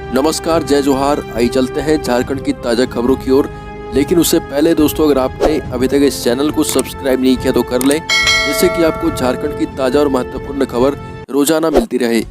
नमस्कार, जय जोहार। आई चलते हैं झारखंड की ताज़ा खबरों की ओर। लेकिन उससे पहले दोस्तों, अगर आपने अभी तक इस चैनल को सब्सक्राइब नहीं किया तो कर लें, जिससे कि आपको झारखंड की ताज़ा और महत्वपूर्ण खबर रोजाना मिलती रहे।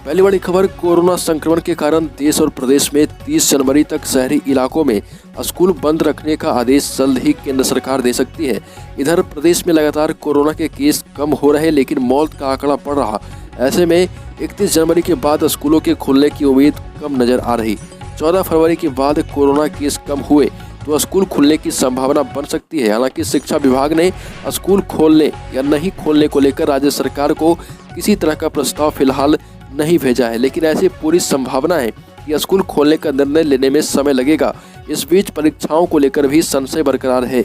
पहली बड़ी खबर, कोरोना संक्रमण के कारण देश और प्रदेश में 30 जनवरी तक शहरी इलाकों में स्कूल बंद रखने का आदेश जल्द ही केंद्र सरकार दे सकती है। इधर प्रदेश में लगातार कोरोना के केस कम हो रहे, लेकिन मौत का आंकड़ा बढ़ रहा। ऐसे में 31 जनवरी के बाद स्कूलों के खुलने की उम्मीद कम नजर आ रही। 14 फरवरी के बाद कोरोना केस कम हुए तो स्कूल खुलने की संभावना बन सकती है। हालांकि शिक्षा विभाग ने स्कूल खोलने या नहीं खोलने को लेकर राज्य सरकार को किसी तरह का प्रस्ताव फिलहाल नहीं भेजा है, लेकिन ऐसी पूरी संभावना है कि स्कूल खोलने का निर्णय लेने में समय लगेगा। इस बीच परीक्षाओं को लेकर भी संशय बरकरार है।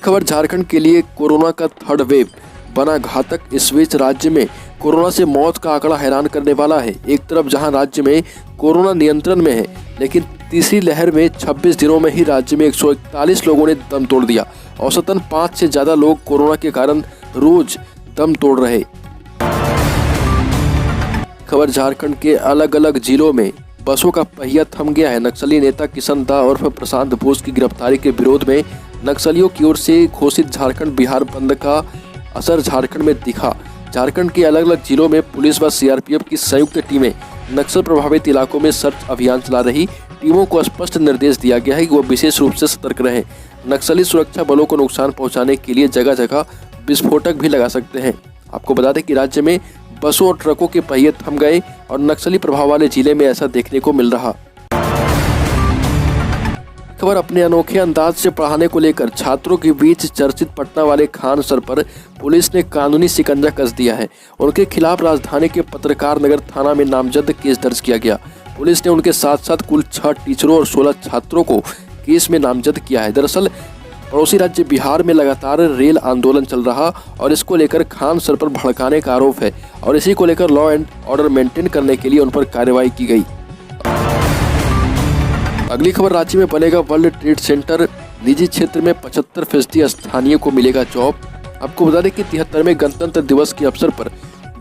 खबर, झारखंड के लिए कोरोना का थर्ड वेव बना घातक। इस बीच राज्य में कोरोना से मौत का आंकड़ा हैरान करने वाला है। एक तरफ जहां राज्य में कोरोना नियंत्रण में है, लेकिन तीसरी लहर में 26 दिनों में ही राज्य में 141 लोगों ने दम तोड़ दिया। औसतन 5 से ज्यादा लोग कोरोना के कारण रोज दम तोड़ रहे। खबर, झारखंड के अलग अलग जिलों में बसों का पहिया थम गया है। नक्सली नेता किशन दा उर्फ प्रशांत बोस की गिरफ्तारी के विरोध में नक्सलियों की ओर से घोषित झारखंड बिहार बंद का असर झारखंड में दिखा। झारखंड के अलग अलग जिलों में पुलिस व सीआरपीएफ की संयुक्त टीमें नक्सल प्रभावित इलाकों में सर्च अभियान चला रही। टीमों को स्पष्ट निर्देश दिया गया है कि वो विशेष रूप से सतर्क रहें। नक्सली सुरक्षा बलों को नुकसान पहुंचाने के लिए जगह जगह विस्फोटक भी लगा सकते हैं। आपको बता दें कि राज्य में बसों और ट्रकों के पहिए थम गए और नक्सली प्रभाव वाले जिले में ऐसा देखने को मिल रहा। खबर, अपने अनोखे अंदाज से पढ़ाने को लेकर छात्रों के बीच चर्चित पटना वाले खान सर पर पुलिस ने कानूनी शिकंजा कस दिया है। उनके खिलाफ राजधानी के पत्रकार नगर थाना में नामजद केस दर्ज किया गया। पुलिस ने उनके साथ साथ कुल 6 टीचरों और 16 छात्रों को केस में नामजद किया है। दरअसल पड़ोसी राज्य बिहार में लगातार रेल आंदोलन चल रहा और इसको लेकर खान सर पर भड़काने का आरोप है और इसी को लेकर लॉ एंड ऑर्डर मेंटेन करने के लिए उन पर कार्रवाई की गई। अगली खबर, राज्य में बनेगा वर्ल्ड ट्रेड सेंटर। निजी क्षेत्र में 75% स्थानीय को मिलेगा जॉब। आपको बता दें कि 73वें गणतंत्र दिवस के अवसर पर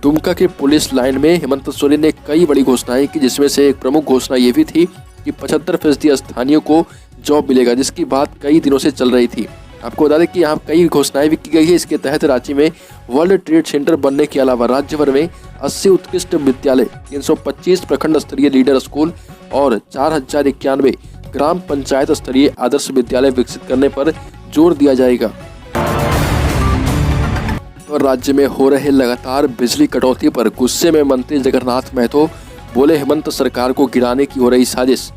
दुमका के पुलिस लाइन में हेमंत सोरेन ने कई बड़ी घोषणाएं की, जिसमें से एक प्रमुख घोषणा ये भी थी कि 75% स्थानीयों को जॉब मिलेगा, जिसकी बात कई दिनों से चल रही थी। आपको बता दें कि यहाँ कई घोषणाएं भी की गई है। इसके तहत राज्य में वर्ल्ड ट्रेड सेंटर बनने के अलावा राज्य भर में 80 उत्कृष्ट विद्यालय, 325 प्रखंड स्तरीय लीडर स्कूल और 4091 ग्राम पंचायत स्तरीय आदर्श विद्यालय विकसित करने पर जोर दिया जाएगा। और राज्य में हो रहे लगातार बिजली कटौती पर गुस्से में मंत्री जगन्नाथ महतो बोले, हेमंत सरकार को गिराने की हो रही साजिश।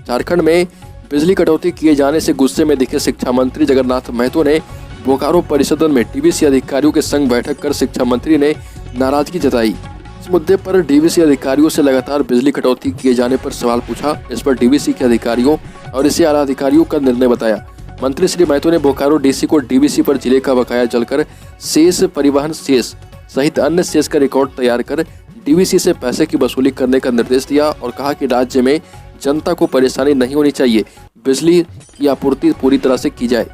झारखंड में बिजली कटौती किए जाने से गुस्से में दिखे शिक्षा मंत्री जगन्नाथ महतो ने बोकारो परिसदन में डीवीसी अधिकारियों के संग बैठक कर शिक्षा मंत्री ने नाराजगी जताई। इस मुद्दे पर डीवीसी अधिकारियों से लगातार बिजली कटौती किए जाने पर सवाल पूछा। इस पर डीवीसी के अधिकारियों और इसे आला अधिकारियों का निर्णय बताया। मंत्री श्री महतो ने बोकारो डीसी को डीवीसी पर जिले का बकाया जलकर शेष, परिवहन शेष सहित अन्य शेष का रिकॉर्ड तैयार कर डीवीसी से पैसे की वसूली करने का निर्देश दिया और कहा कि राज्य में जनता को परेशानी नहीं होनी चाहिए, बिजली की आपूर्ति पूरी तरह से की जाए।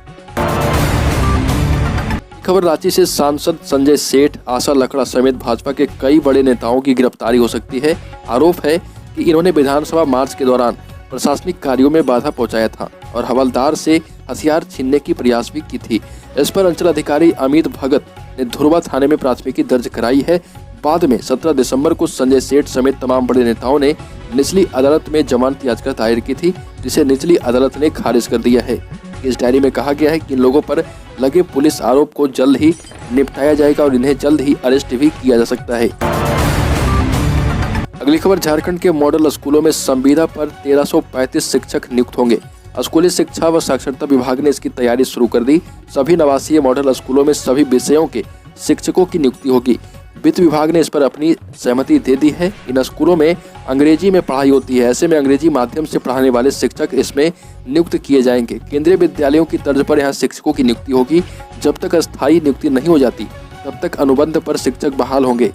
खबर, रांची से सांसद संजय सेठ, आशा लकड़ा समेत भाजपा के कई बड़े नेताओं की गिरफ्तारी हो सकती है। आरोप है कि इन्होंने विधानसभा मार्च के दौरान प्रशासनिक कार्यों में बाधा पहुंचाया था और हवलदार से हथियार छीनने की प्रयास भी की थी। इस पर अंचल अधिकारी अमित भगत ने धुरवा थाने में प्राथमिकी दर्ज कराई है। बाद में 17 दिसंबर को संजय सेठ समेत तमाम बड़े नेताओं ने निचली अदालत में जमानत याचिका दायर की थी, जिसे निचली अदालत ने खारिज कर दिया है। इस डायरी में कहा गया है कि इन लोगों पर लगे पुलिस आरोप को जल्द ही निपटाया जाएगा और इन्हें जल्द ही अरेस्ट भी किया जा सकता है। अगली खबर, झारखंड के मॉडल स्कूलों में संविदा पर 1335 शिक्षक नियुक्त होंगे। स्कूली शिक्षा व साक्षरता विभाग ने इसकी तैयारी शुरू कर दी। सभी नवासीय मॉडल स्कूलों में सभी विषयों के शिक्षकों की नियुक्ति होगी। वित्त विभाग ने इस पर अपनी सहमति दे दी है। इन स्कूलों में अंग्रेजी में पढ़ाई होती है, ऐसे में अंग्रेजी माध्यम से पढ़ाने वाले शिक्षक इसमें नियुक्त किए जाएंगे। केंद्रीय विद्यालयों की तर्ज पर यहाँ शिक्षकों की नियुक्ति होगी। जब तक अस्थायी नियुक्ति नहीं हो जाती तब तक अनुबंध पर शिक्षक बहाल होंगे।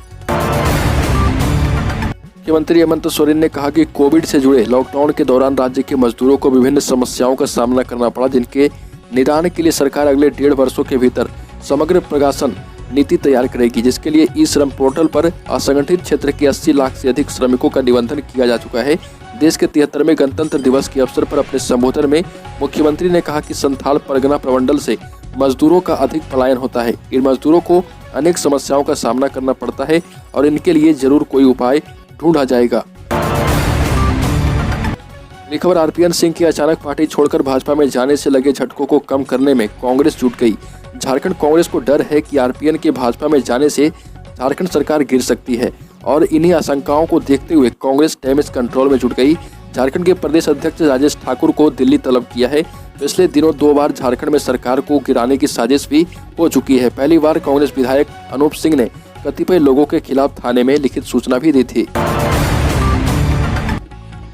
मुख्यमंत्री हेमंत सोरेन ने कहा कि कोविड से जुड़े लॉकडाउन के दौरान राज्य के मजदूरों को विभिन्न समस्याओं का सामना करना पड़ा, जिनके निदान के लिए सरकार अगले 1.5 वर्षों के भीतर समग्र प्रशासन नीति तैयार करेगी, जिसके लिए ई श्रम पोर्टल पर असंगठित क्षेत्र के 80 लाख से अधिक श्रमिकों का निबंधन किया जा चुका है। देश के 73वें गणतंत्र दिवस के अवसर पर अपने संबोधन में मुख्यमंत्री ने कहा कि संथाल परगना प्रमंडल से मजदूरों का अधिक पलायन होता है। इन मजदूरों को अनेक समस्याओं का सामना करना पड़ता है और इनके लिए जरूर कोई उपाय ढूंढा जाएगा। अगली खबर, आरपीएन सिंह के अचानक पार्टी छोड़कर भाजपा में जाने से लगे झटकों को कम करने में कांग्रेस जुट गई। झारखंड कांग्रेस को डर है कि आरपीएन के भाजपा में जाने से झारखंड सरकार गिर सकती है और इन्हीं आशंकाओं को देखते हुए कांग्रेस डैमेज कंट्रोल में जुट गई। झारखंड के प्रदेश अध्यक्ष राजेश ठाकुर को दिल्ली तलब किया है। पिछले दिनों 2 बार झारखंड में सरकार को गिराने की साजिश भी हो चुकी है। पहली बार कांग्रेस विधायक अनूप सिंह ने कतिपय लोगों के खिलाफ थाने में लिखित सूचना भी दी थी।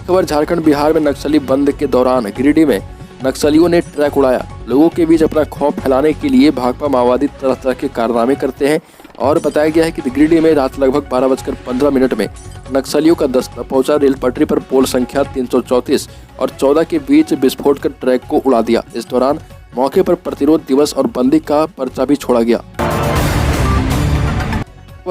खबर, झारखंड बिहार में नक्सली बंद के दौरान गिरिडीह में नक्सलियों ने ट्रैक उड़ाया। लोगों के बीच अपना खौफ फैलाने के लिए भाकपा माओवादी तरह तरह के कारनामे करते हैं और बताया गया है कि गिरिडीह में रात लगभग 12:15 में नक्सलियों का दस्ता पहुंचा। रेल पटरी पर पोल संख्या 334 और 14 के बीच विस्फोट कर ट्रैक को उड़ा दिया। इस दौरान मौके पर प्रतिरोध दिवस और बंदी का पर्चा भी छोड़ा गया।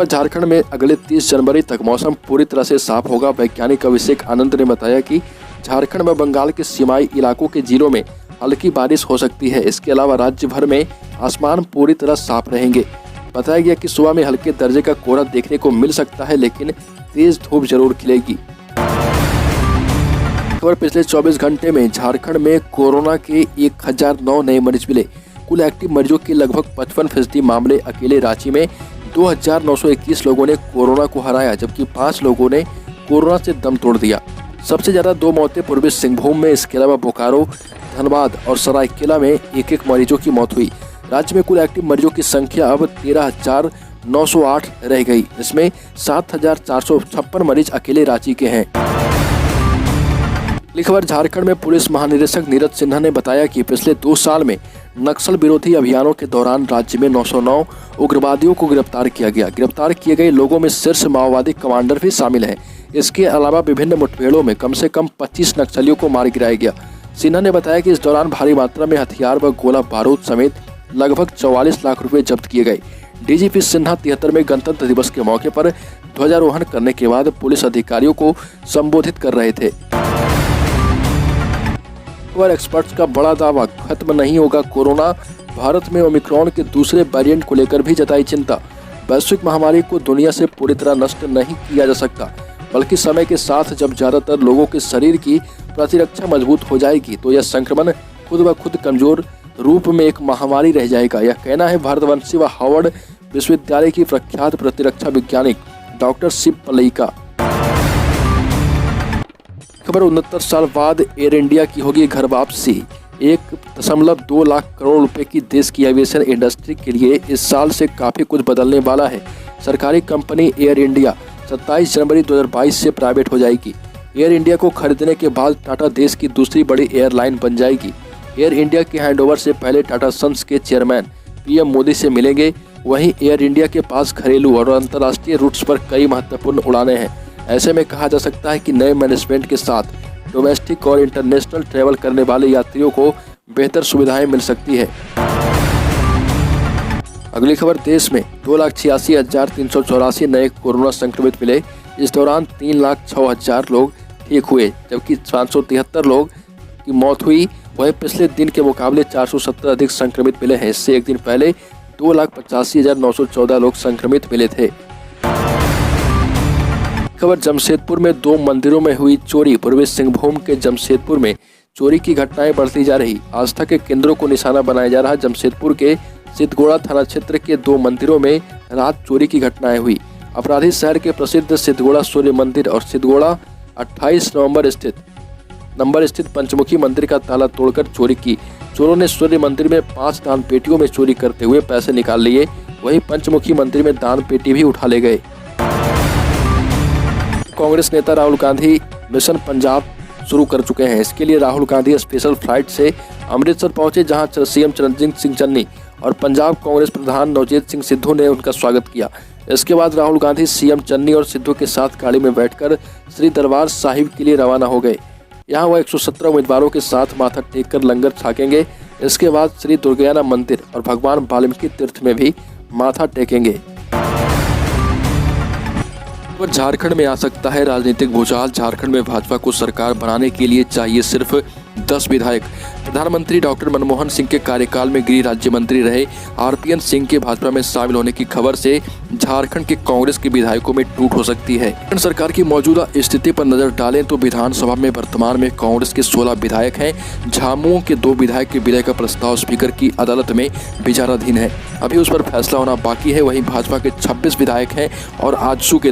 झारखंड में अगले 30 जनवरी तक मौसम पूरी तरह से साफ होगा। वैज्ञानिक अभिषेक आनंद ने बताया कि झारखंड में बंगाल के सीमाई इलाकों के जिलों में हल्की बारिश हो सकती है। इसके अलावा राज्य भर में आसमान पूरी तरह साफ रहेंगे। बताया गया कि सुबह में हल्के दर्जे का कोहरा देखने को मिल सकता है, लेकिन तेज धूप जरूर खिलेगी। खबर, पिछले 24 घंटे में झारखंड में कोरोना के 1009 नए मरीज मिले। कुल एक्टिव मरीजों के लगभग 55% मामले अकेले रांची में 2921 लोगों ने कोरोना को हराया, जबकि 5 लोगों ने कोरोना से दम तोड़ दिया। सबसे ज्यादा 2 मौतें पूर्वी सिंहभूम में, इसके अलावा बोकारो, धनबाद और सरायकेला में 1-1 मरीजों की मौत हुई। राज्य में कुल एक्टिव मरीजों की संख्या अब 13,908 रह गई। इसमें 7,456 मरीज अकेले रांची के हैं। अगली खबर, झारखंड में पुलिस महानिदेशक नीरज सिन्हा ने बताया कि पिछले 2 साल में नक्सल विरोधी अभियानों के दौरान राज्य में 909 उग्रवादियों को गिरफ्तार किया गया। गिरफ्तार किए गए लोगों में शीर्ष माओवादी कमांडर भी शामिल हैं। इसके अलावा विभिन्न मुठभेड़ों में कम से कम 25 नक्सलियों को मार गिराया गया। सिन्हा ने बताया कि इस दौरान भारी मात्रा में हथियार व गोला बारूद समेत लगभग 44 लाख रुपए जब्त किए गए। डीजीपी सिन्हा 73वें गणतंत्र दिवस के मौके पर ध्वजारोहण करने के बाद पुलिस अधिकारियों को संबोधित कर रहे थे। एक्सपर्ट्स का बड़ा दावा, खत्म नहीं होगा कोरोना। भारत में ओमिक्रॉन के दूसरे वेरिएंट को लेकर भी जताई चिंता। वैश्विक महामारी को दुनिया से पूरी तरह नष्ट नहीं किया जा सकता, बल्कि समय के साथ जब ज्यादातर लोगों के शरीर की प्रतिरक्षा मजबूत हो जाएगी तो यह संक्रमण खुद ब खुद कमजोर रूप में एक महामारी रह जाएगा। यह कहना है भारतवंशी व हार्वर्ड विश्वविद्यालय की प्रख्यात प्रतिरक्षा वैज्ञानिक डॉक्टर शिव पलई का। खबर, 69 साल बाद एयर इंडिया की होगी घर वापसी। 1.2 लाख करोड़ रुपए की देश की एविएशन इंडस्ट्री के लिए इस साल से काफी कुछ बदलने वाला है। सरकारी कंपनी एयर इंडिया 27 जनवरी 2022 से प्राइवेट हो जाएगी। एयर इंडिया को खरीदने के बाद टाटा देश की दूसरी बड़ी एयरलाइन बन जाएगी। एयर इंडिया के हैंडओवर से पहले टाटा सन्स के चेयरमैन पीएम मोदी से मिलेंगे। वहीं एयर इंडिया के पास घरेलू और अंतर्राष्ट्रीय रूट्स पर कई महत्वपूर्ण उड़ानें हैं। ऐसे में कहा जा सकता है कि नए मैनेजमेंट के साथ डोमेस्टिक और इंटरनेशनल ट्रैवल करने वाले यात्रियों को बेहतर सुविधाएं मिल सकती है। अगली खबर, देश में 2,86,384 नए कोरोना संक्रमित मिले। इस दौरान 3,06,000 लोग ठीक हुए, जबकि 573 लोग की मौत हुई। वहीं पिछले दिन के मुकाबले 470 अधिक संक्रमित मिले हैं। इससे एक दिन पहले 2,85,914 लोग संक्रमित मिले थे। खबर, जमशेदपुर में 2 मंदिरों में हुई चोरी। पूर्वी सिंहभूम के जमशेदपुर में चोरी की घटनाएं बढ़ती जा रही। आस्था के केंद्रों को निशाना बनाया जा रहा। जमशेदपुर के सिद्धगोड़ा थाना क्षेत्र के 2 मंदिरों में रात चोरी की घटनाएं हुई। अपराधी शहर के प्रसिद्ध सिद्धगोड़ा सूर्य मंदिर और सिद्धगोड़ा 28 नंबर स्थित पंचमुखी मंदिर का ताला तोड़कर चोरी की। चोरों ने सूर्य मंदिर में 5 दान पेटियों में चोरी करते हुए पैसे निकाल लिए। वहीं पंचमुखी मंदिर में दान पेटी भी उठा ले गए। कांग्रेस नेता राहुल गांधी मिशन पंजाब शुरू कर चुके हैं। इसके लिए राहुल गांधी स्पेशल फ्लाइट से अमृतसर पहुंचे, जहां सीएम चरणजीत सिंह चन्नी और पंजाब कांग्रेस प्रधान नवजोत सिंह सिद्धू ने उनका स्वागत किया। इसके बाद राहुल गांधी सीएम चन्नी और सिद्धू के साथ गाड़ी में बैठकर श्री दरबार साहिब के लिए रवाना हो गए। यहाँ वह 117 उम्मीदवारों के साथ माथा टेक कर लंगर छकेंगे। इसके बाद श्री दुर्गायाना मंदिर और भगवान वाल्मीकि तीर्थ में भी माथा टेकेंगे। तो झारखंड में आ सकता है राजनीतिक भूचाल। झारखंड में भाजपा को सरकार बनाने के लिए चाहिए सिर्फ 10 विधायक। प्रधानमंत्री डॉक्टर मनमोहन सिंह के कार्यकाल में गृह राज्य मंत्री रहे आरपीएन सिंह के भाजपा में शामिल होने की खबर से झारखंड के कांग्रेस के विधायकों में टूट हो सकती है। झारखंड सरकार की मौजूदा स्थिति पर नजर डालें तो विधानसभा में वर्तमान में कांग्रेस के 16 विधायक हैं। झामुमो के 2 विधायक के विलय का प्रस्ताव स्पीकर की अदालत में विचाराधीन है, अभी उस पर फैसला होना बाकी है। वहीं भाजपा के 26 विधायक हैं और आजसू के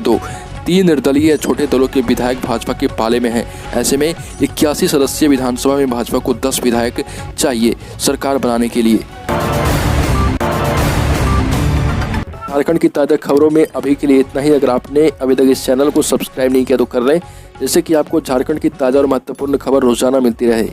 3 निर्दलीय छोटे दलों के विधायक भाजपा के पाले में हैं। ऐसे में 81 सदस्यीय विधानसभा में भाजपा को 10 विधायक चाहिए सरकार बनाने के लिए। झारखंड की ताज़ा खबरों में अभी के लिए इतना ही। अगर आपने अभी तक इस चैनल को सब्सक्राइब नहीं किया तो कर लें, जिससे कि आपको झारखंड की ताज़ा और महत्वपूर्ण खबर रोजाना मिलती रहे।